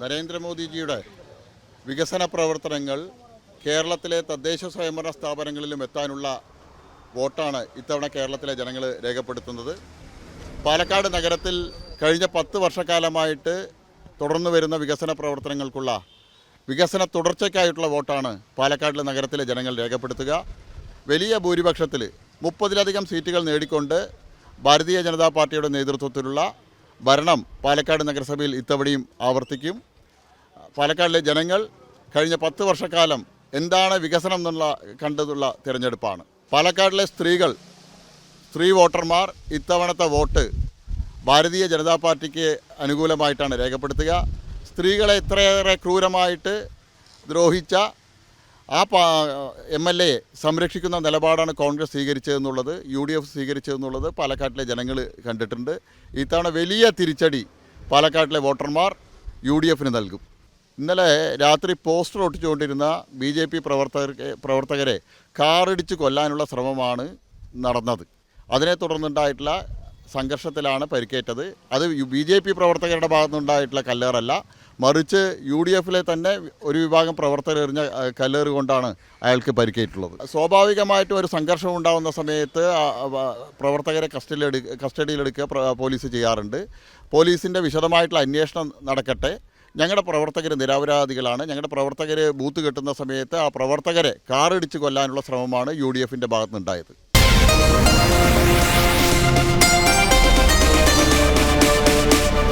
നരേന്ദ്രമോദിജിയുടെ വികസന പ്രവർത്തനങ്ങൾ കേരളത്തിലെ തദ്ദേശ സ്വയംഭരണ സ്ഥാപനങ്ങളിലും എത്താനുള്ള വോട്ടാണ് ഇത്തവണ കേരളത്തിലെ ജനങ്ങൾ രേഖപ്പെടുത്തുന്നത്. പാലക്കാട് നഗരത്തിൽ കഴിഞ്ഞ 10 വർഷക്കാലമായിട്ട് തുടർന്നു വരുന്ന വികസന പ്രവർത്തനങ്ങൾക്കുള്ള വികസന തുടർച്ചയ്ക്കായിട്ടുള്ള വോട്ടാണ് പാലക്കാട് നഗരത്തിലെ ജനങ്ങൾ രേഖപ്പെടുത്തുക. വലിയ ഭൂരിപക്ഷത്തിൽ 30-ലധികം സീറ്റുകൾ നേടിക്കൊണ്ട് ഭാരതീയ ജനതാ പാർട്ടിയുടെ നേതൃത്വത്തിലുള്ള ഭരണം പാലക്കാട് നഗരസഭയിൽ ഇത്തവണയും ആവർത്തിക്കും. പാലക്കാടിലെ ജനങ്ങൾ കഴിഞ്ഞ 10 വർഷക്കാലം എന്താണ് വികസനം എന്നുള്ള കണ്ടതുള്ള തിരഞ്ഞെടുപ്പാണ്. പാലക്കാടിലെ സ്ത്രീ വോട്ടർമാർ ഇത്തവണത്തെ വോട്ട് ഭാരതീയ ജനതാ പാർട്ടിക്ക് അനുകൂലമായിട്ടാണ് രേഖപ്പെടുത്തുക. സ്ത്രീകളെ ഇത്രയേറെ ക്രൂരമായിട്ട് ദ്രോഹിച്ച ആ MLA സംരക്ഷിക്കുന്ന നിലപാടാണ് കോൺഗ്രസ് സ്വീകരിച്ചതെന്നുള്ളത്, UDF സ്വീകരിച്ചതെന്നുള്ളത് പാലക്കാട്ടിലെ ജനങ്ങൾ കണ്ടിട്ടുണ്ട്. ഇത്തവണ വലിയ തിരിച്ചടി പാലക്കാട്ടിലെ വോട്ടർമാർ UDFന് നൽകും. ഇന്നലെ രാത്രി പോസ്റ്റർ ഒട്ടിച്ചുകൊണ്ടിരുന്ന BJP പ്രവർത്തകരെ കാറിടിച്ച് കൊല്ലാനുള്ള ശ്രമമാണ് നടന്നത്. അതിനെ തുടർന്നുണ്ടായിട്ടുള്ള സംഘർഷത്തിലാണ് പരിക്കേറ്റത്. അത് BJP പ്രവർത്തകരുടെ ഭാഗത്തുനിന്നുണ്ടായിട്ടുള്ള കല്ലേറല്ല, മറിച്ച് UDFലെ തന്നെ ഒരു വിഭാഗം പ്രവർത്തകർ എറിഞ്ഞ കല്ലേറ് കൊണ്ടാണ് അയാൾക്ക് പരിക്കേറ്റുള്ളത്. സ്വാഭാവികമായിട്ടും ഒരു സംഘർഷം ഉണ്ടാകുന്ന സമയത്ത് പ്രവർത്തകരെ കസ്റ്റഡിയിലെടുക്കുക പോലീസ് ചെയ്യാറുണ്ട്. പോലീസിൻ്റെ വിശദമായിട്ടുള്ള അന്വേഷണം നടക്കട്ടെ. ഞങ്ങളുടെ പ്രവർത്തകർ നിരപരാധികളാണ്. ഞങ്ങളുടെ പ്രവർത്തകർ ബൂത്ത് കെട്ടുന്ന സമയത്ത് ആ പ്രവർത്തകരെ കാറിടിച്ച് കൊല്ലാനുള്ള ശ്രമമാണ് UDFൻ്റെ ഭാഗത്തുനിന്നുണ്ടായത്.